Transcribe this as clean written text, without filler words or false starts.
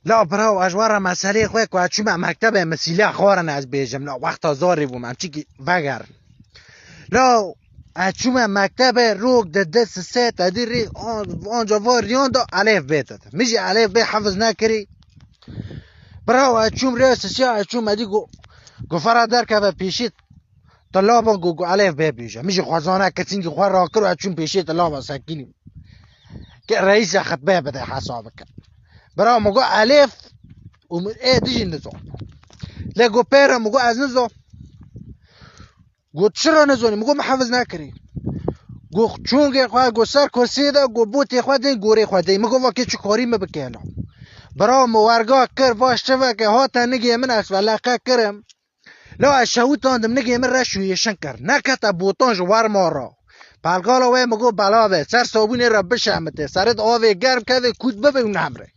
لا براو اجوار مسئله خواه که چون مکتب مسیله خوارن از بیجم لا وقت آزاری بوم همچی که وگر لا چون مکتب روگ ده دست سه تدیر ری آنجا وار ریان دا علیف بیتت میجی علیف بی حفظ نکری براو چون ریاس سیا چون مدی گو فرادر که پیشید طلابا گو علیف بی بیجه میجی خوازانه کتین که خواه را کرو چون پیشید طلابا سکینیم که رئیس خطبه بده حسابك براو مگو الف و ايه دیجی نزو لگو پیره مگو از نزو گو چرا نزونی مگو محافظ نکری گو چونگی خواه گو سر کرسی ده گو بوتی خواه ده گوری خواه ده مگو واکی چو کاری مبکیلا براو مورگاه کر واش چوه که ها تا نگی من اس ولاقه کرم لا اشهو تاندم نگی من رشوی شنکر نکتا بوتان جوار مارا پلگالا وی مگو بلاوه سر صابونی را بشمته سرت آوه گرم که کود ببه اون همره